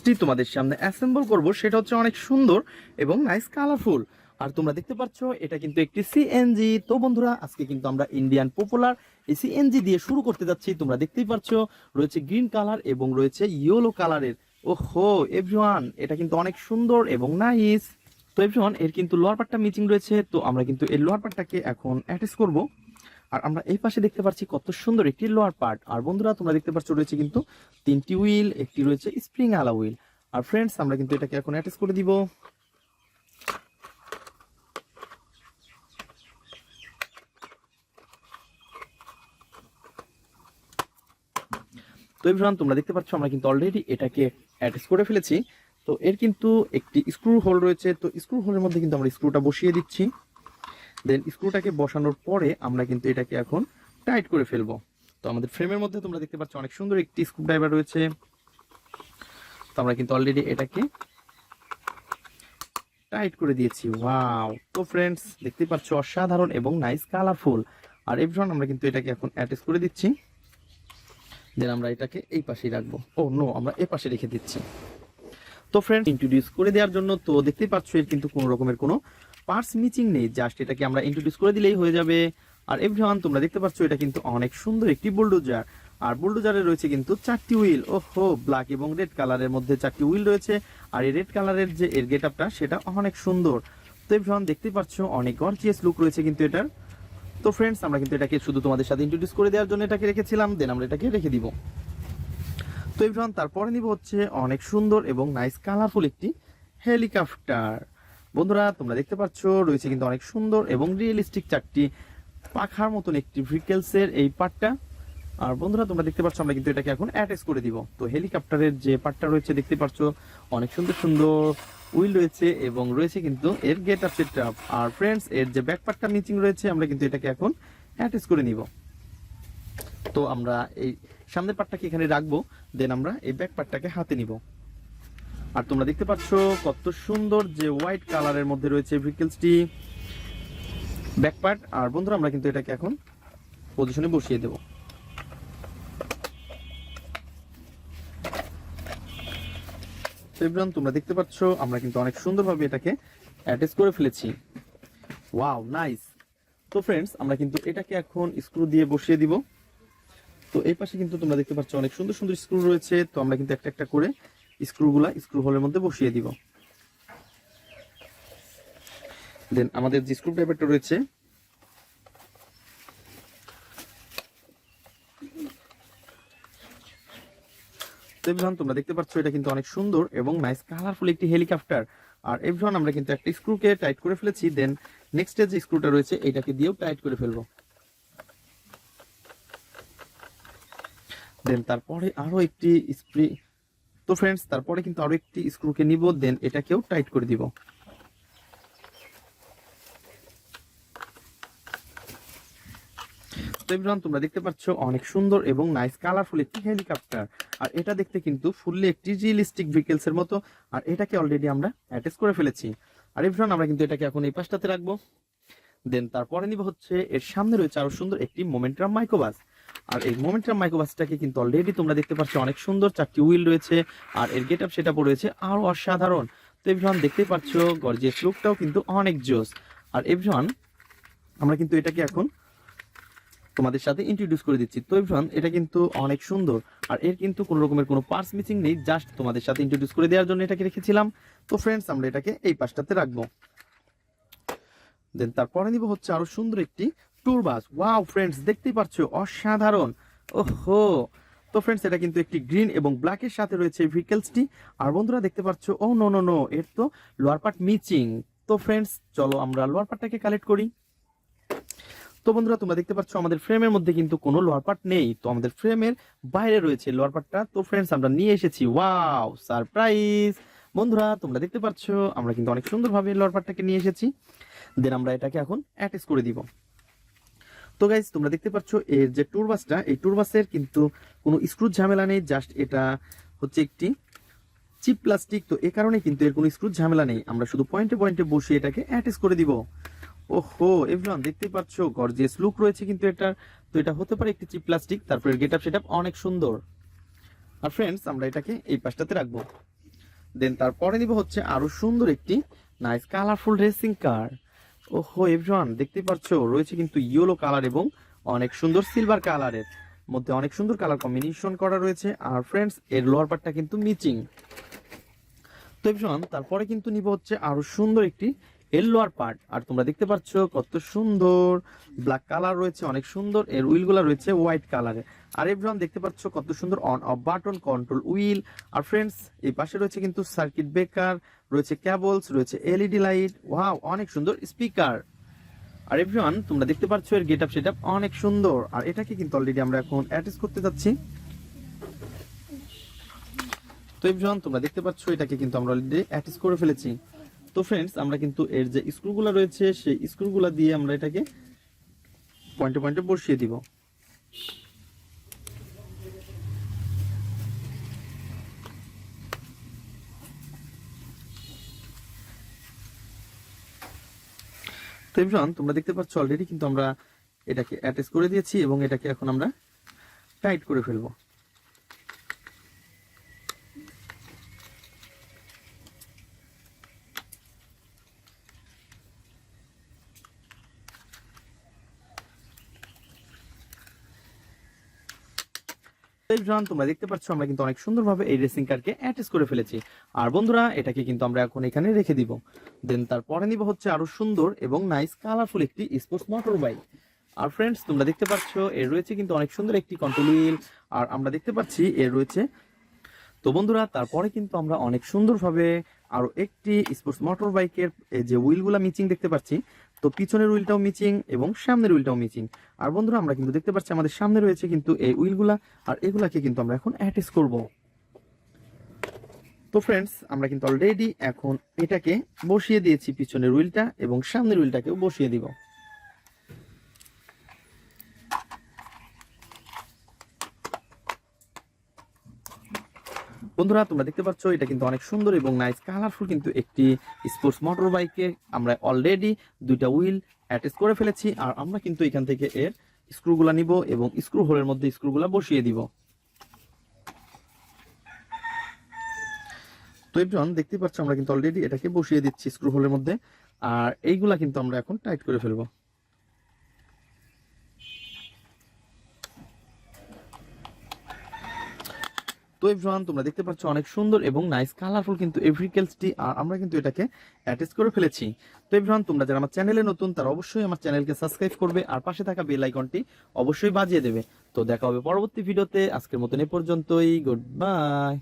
ভিকেলসটি তোমাদের সামনে অ্যাসেম্বল করব, সেটা হচ্ছে অনেক সুন্দর এবং নাইস কালারফুল। আর তোমরা দেখতে পাচ্ছ এটা কিন্তু একটি সিএনজি। তো বন্ধুরা, আজকে কিন্তু আমরা ইন্ডিয়ান পপুলার এই সিএনজি দিয়ে শুরু করতে যাচ্ছি। তোমরা দেখতেই পাচ্ছ রয়েছে গ্রিন কালার এবং রয়েছে ইয়েলো কালারের। ওহো এভরিওয়ান, এটা কিন্তু অনেক সুন্দর এবং নাইস। তো এভরিওয়ান, এর কিন্তু লোয়ার পার্টটা মিচিং রয়েছে, তো আমরা কিন্তু এর লোয়ার পার্টটাকে এখন অ্যাটাচ করব। আর আমরা এই পাশে দেখতে পাচ্ছি কত সুন্দর একটি লোয়ার পার্ট। আর বন্ধুরা, তোমরা দেখতে পাচ্ছ রয়েছে কিন্তু তিনটি হুইল, একটি রয়েছে স্প্রিং আলা হুইল। আর ফ্রেন্ডস, আমরা কিন্তু এটাকে এখন অ্যাটাচ করে দিব। তো এভরিওয়ান, তোমরা দেখতে পাচ্ছ আমরা কিন্তু অলরেডি এটাকে অ্যাটাচ করে ফেলেছি। তো এর কিন্তু একটি স্ক্রু হোল রয়েছে, তো স্ক্রু হোলের মধ্যে কিন্তু আমরা স্ক্রুটা বসিয়ে দিচ্ছি। দেন স্ক্রুটাকে বসানোর পরে আমরা কিন্তু এটাকে এখন টাইট করে ফেলবো। তো আমাদের ফ্রেমের মধ্যে তোমরা দেখতে পাচ্ছ অনেক সুন্দর একটি স্ক্রু ড্রাইভার রয়েছে। তো আমরা কিন্তু অলরেডি এটাকে টাইট করে দিয়েছি। ওয়াও! তো ফ্রেন্ডস, দেখতে পাচ্ছ অসাধারণ এবং নাইস কালারফুল। আর এভরিওয়ান, আমরা কিন্তু এটাকে এখন অ্যাটাচ করে দিচ্ছি। দেন আমরা এটাকে এই পাশেই রাখবো। ও নো, আমরা এই পাশে রেখে দিচ্ছি। তো ফ্রেন্ডস, ইন্ট্রোডিউস করে দেওয়ার জন্য তো দেখতেই পাচ্ছ এর কিন্তু কোনো রকমের কোনো পার্টস মিচিং নেই, জাস্ট এটাকে আমরা ইন্ট্রোডিউস করে দিলেই হয়ে যাবে। আর এভরিওয়ান, তোমরা দেখতে পাচ্ছ এটা কিন্তু অনেক সুন্দর একটি বুলডোজার। আর বুলডোজারে রয়েছে কিন্তু 4টি হুইল। ওহো, ব্ল্যাক এবং রেড কালারের মধ্যে 4টি হুইল রয়েছে। আর এই রেড কালারের যে এর গেটআপটা, সেটা অনেক সুন্দর। তো এভরিওয়ান, দেখতেই পাচ্ছ অনেক গর্জিয়াস লুক রয়েছে কিন্তু এটার। তো ফ্রেন্ডস, আমরা কিন্তু এটাকে শুধু তোমাদের সাথে ইন্ট্রোডিউস করে দেওয়ার জন্য এটাকে রেখেছিলাম। দেন আমরা এটাকে রেখে দিব। তো এভরিওয়ান, তারপরে নিব হচ্ছে অনেক সুন্দর এবং নাইস কালারফুল একটি হেলিকপ্টার। বন্ধুরা, তোমরা দেখতে পাচ্ছ রয়েছে কিন্তু অনেক সুন্দর এবং রিয়েলিস্টিক 4টি পাখার মতন একটি ভেহিকলসের এই পার্টটা। আর বন্ধুরা, তোমরা দেখতে পাচ্ছ আমরা কিন্তু এটাকে এখন অ্যাটাচ করে দিব। তো হেলিকপ্টারের যে পার্টটা রয়েছে দেখতে পাচ্ছ অনেক সুন্দর সুন্দর হুইল রয়েছে এবং রয়েছে কিন্তু এর গেট আপ সেট আপ। আর ফ্রেন্ডস, এর যে ব্যাক পার্টটা মিচিং রয়েছে, আমরা কিন্তু এটাকে এখন অ্যাটাচ করে নিব। তো আমরা এই সামনের পার্টটাকে এখানে রাখবো। দেন আমরা এই ব্যাক পার্টটাকে হাতে নিব। আর তোমরা দেখতে পাচ্ছ কত সুন্দর যে হোয়াইট কালারের মধ্যে রয়েছে ভেহিকলসটি ব্যাক পার্ট। আর বন্ধুরা, আমরা কিন্তু এটাকে এখন পজিশনে বসিয়ে দেব। এভরিওয়ান, তোমরা দেখতে পাচ্ছ আমরা কিন্তু অনেক সুন্দরভাবে এটাকে অ্যাটাচ করে ফেলেছি। Wow, nice. তো ফ্রেন্ডস, আমরা কিন্তু এটাকে এখন স্ক্রু দিয়ে বসিয়ে দিব। তো এই পাশে কিন্তু তোমরা দেখতে পাচ্ছ অনেক সুন্দর সুন্দর স্ক্রু রয়েছে। তো আমরা কিন্তু একটা একটা করে স্ক্রুগুলা স্ক্রু হোলের মধ্যে বসিয়ে দিব। দেন আমাদের যে স্ক্রু ড্রাইভারটা রয়েছে, এভরিওয়ান, তোমরা দেখতে পাচ্ছ এটা কিন্তু অনেক সুন্দর এবং নাইস কালারফুল একটি হেলিকপ্টার। আর এভরিওয়ান, আমরা কিন্তু একটা স্ক্রুকে টাইট করে ফেলেছি। দেন নেক্সট যে স্ক্রুটা রয়েছে এটাকে দিয়েও টাইট করে ফেলবো। দেন তারপরে আরো একটি স্প্রে। তো ফ্রেন্ডস, তারপরে কিন্তু আরো একটি স্ক্রুকে নিব। দেন এটাকেও টাইট করে দিব। এভরিওয়ান, তোমরা দেখতে পাচ্ছ অনেক সুন্দর এবং নাইস কালারফুল একটি হেলিকপ্টার। আর এটা দেখতে কিন্তু ফুললি একটি রিয়েলিস্টিক ভেহিকলস এর মতো। আর এটাকে অলরেডি আমরা অ্যাটাচ করে ফেলেছি। আর এভরিওয়ান, আমরা কিন্তু এটাকে এখন এই পাশটাতে রাখবো। দেন তারপরে নিব হচ্ছে এর সামনে রয়েছে আরো সুন্দর একটি মোমেন্টাম মাইক্রোবাস। আর এই মোমেন্টাম মাইক্রোবাসটাকে কিন্তু অলরেডি তোমরা দেখতে পাচ্ছ অনেক সুন্দর 4টি হুইল রয়েছে। আর এর গেটআপ সেটআপ রয়েছে আরো অসাধারণ। তো এভরিওয়ান, দেখতেই পাচ্ছ গর্জিয়াস লুকটাও কিন্তু অনেক জোস। আর এভরিওয়ান, আমরা কিন্তু এটাকে এখন তোমাদের সাথে ইন্ট্রোডিউস করে দিচ্ছি। তো এভরিওয়ান, এটা কিন্তু অনেক সুন্দর। আর এর কিন্তু কোনো রকমের কোনো পার্টস মিসিং নেই, জাস্ট তোমাদের সাথে ইন্ট্রোডিউস করে দেওয়ার জন্য এটাকে রেখেছিলাম। তো ফ্রেন্ডস, আমরা এটাকে এই পাশটাতে রাখবো। দেন তারপরে নিব হচ্ছে আরো সুন্দর একটি ট্যুর বাস। ওয়াও ফ্রেন্ডস, দেখতেই পাচ্ছ অসাধারণ। ওহো! তো ফ্রেন্ডস, এটা কিন্তু একটি গ্রিন এবং ব্ল্যাকের সাথে রয়েছে ভেহিকলসটি। আর বন্ধুরা দেখতে পাচ্ছ, ও নো নো নো, এর তো লোয়ার পার্ট মিচিং। তো ফ্রেন্ডস, চলো আমরা লোয়ার পার্টটাকে কালেক্ট করি। তো বন্ধুরা, তোমরা দেখতে পাচ্ছ আমাদের ফ্রেমের মধ্যে কিন্তু কোনো লোয়ার পার্ট নেই। তো আমাদের ফ্রেমের বাইরে রয়েছে লোয়ার পার্টটা। তো ফ্রেন্ডস, আমরা নিয়ে এসেছি। Wow, surprise! বন্ধুরা, তোমরা দেখতে পাচ্ছ আমরা কিন্তু অনেক সুন্দরভাবে লোয়ার পার্টটাকে নিয়ে এসেছি। দেন আমরা এটাকে এখন অ্যাটাচ করে দিব। তো গাইজ, তোমরা দেখতে পাচ্ছ এর যে ট্যুর বাসটা, এই ট্যুর বাসের কিন্তু কোনো স্ক্রু ঝামেলা নেই, জাস্ট এটা হচ্ছে একটি চিপ প্লাস্টিক। তো এই কারণে কিন্তু এর কোনো স্ক্রু ঝামেলা নেই। আমরা শুধু পয়েন্টে পয়েন্টে বসে এটাকে অ্যাটাচ করে দিব। ওহো এভরিওয়ান, দেখতেই পাচ্ছ গর্জিয়াস লুক রয়েছে কিন্তু এটা। তো এটা হতে পারে একটি চিপ প্লাস্টিক। তারপরে গেটআপ সেটআপ অনেক সুন্দর। আর ফ্রেন্ডস, আমরা এটাকে এই পাশটাতে রাখবো। দেন তারপরে নিব হচ্ছে আরো সুন্দর একটি নাইস কালারফুল রেসিং কার। ওহো এভরিওয়ান, দেখতেই পাচ্ছো রয়েছে কিন্তু ইয়েলো কালার এবং অনেক সুন্দর সিলভার কালারের মধ্যে অনেক সুন্দর কালার কম্বিনেশন করা রয়েছে। আর ফ্রেন্ডস, এর লোয়ার পার্টটা কিন্তু মিচিং। তো এভরিওয়ান, তারপরে কিন্তু নিব হচ্ছে আরো সুন্দর একটি এর লোয়ার পার্ট। আর তোমরা দেখতে পাচ্ছ কত সুন্দর ব্ল্যাক কালার রয়েছে, অনেক সুন্দর। এর উইলগুলো রয়েছে হোয়াইট কালারের। আর এভরিওয়ান, দেখতে পাচ্ছ কত সুন্দর on off button, control will. আর ফ্রেন্ডস, এই পাশে রয়েছে কিন্তু সার্কিট ব্রেকার, রয়েছে কেবলস, রয়েছে এলইডি লাইট। ওয়াও, অনেক সুন্দর স্পিকার। আর এভরিওয়ান, তোমরা দেখতে পাচ্ছ এর গেটআপ সেটআপ অনেক সুন্দর। আর এটাকে কিন্তু অলরেডি আমরা এখন অ্যাটাচ করতে যাচ্ছি। তো এভরিওয়ান, তোমরা দেখতে পাচ্ছ এটাকে কিন্তু আমরা অলরেডি অ্যাটাচ করে ফেলেছি। তো ফ্রেন্ডস, আমরা কিন্তু এর যে স্ক্রুগুলো রয়েছে সেই স্ক্রুগুলো দিয়ে আমরা এটাকে পয়েন্টে পয়েন্টে বসিয়ে দিব। তো এভরিওয়ান, তোমরা দেখতে পাচ্ছ অলরেডি কিন্তু আমরা এটাকে অ্যাটাচ করে দিয়েছি এবং এটাকে এখন আমরা টাইট করে ফেলবো। তোমরা দেখতে পাচ্ছ আমরা কিন্তু অনেক সুন্দরভাবে এই রেসিং কারকে অ্যাটাচ করে ফেলেছি। আর বন্ধুরা, এটাকে কিন্তু আমরা এখন এখানে রেখে দিব। দেন তারপরে নিব হচ্ছে আরো সুন্দর এবং নাইস কালারফুল একটি স্পোর্টস মোটর বাইক। আর ফ্রেন্ডস, তোমরা দেখতে পাচ্ছ এর রয়েছে কিন্তু অনেক সুন্দর একটি কন্ট্রোল হুইল। আর আমরা দেখতে পাচ্ছি এর রয়েছে। তো বন্ধুরা, তারপরে কিন্তু আমরা অনেক সুন্দরভাবে আরো একটি স্পোর্টস মোটর বাইকের যে হুইলগুলা মিচিং দেখতে পাচ্ছি। তো পিছনের হুইলটাও মিচিং এবং সামনের হুইলটাও মিচিং। আর বন্ধুরা, আমরা কিন্তু দেখতে পাচ্ছি আমাদের সামনে রয়েছে কিন্তু এই হুইলগুলা, আর এগুলাকে কিন্তু আমরা এখন অ্যাটাচ করব। তো ফ্রেন্ডস, আমরা কিন্তু অলরেডি এখন এটাকে বসিয়ে দিয়েছি, পিছনের হুইলটা এবং সামনের হুইলটাকেও বসিয়ে দিব। বন্ধুরা, তোমরা দেখতে পাচ্ছ এটা কিন্তু অনেক সুন্দর এবং নাইস কালারফুল কিন্তু একটি স্পোর্টস মোটর বাইকে আমরা অলরেডি দুইটা হুইল অ্যাটাচ করে ফেলেছি। আর আমরা কিন্তু এখান থেকে এর স্ক্রুগুলা নিব এবং স্ক্রু হোলের মধ্যে স্ক্রুগুলা বসিয়ে দিব। তো এভরিওয়ান, দেখতে পাচ্ছ আমরা কিন্তু অলরেডি এটাকে বসিয়ে দিচ্ছি স্ক্রু হোলের মধ্যে। আর এইগুলা কিন্তু আমরা এখন টাইট করে ফেলবো। তো এভরিওয়ান, তোমরা দেখতে পাচ্ছ অনেক সুন্দর এবং নাইস কালারফুল কিন্তু ভেহিকলসটি। আর আমরা কিন্তু এটাকে অ্যাটাচ করে ফেলেছি। তো এভরিওয়ান, তোমরা যারা আমার চ্যানেলে নতুন তারা অবশ্যই আমার চ্যানেলকে সাবস্ক্রাইব করবে আর পাশে থাকা বেল আইকনটি অবশ্যই বাজিয়ে দেবে। তো দেখা হবে পরবর্তী ভিডিওতে। আজকের মতন এ পর্যন্তই। Good bye.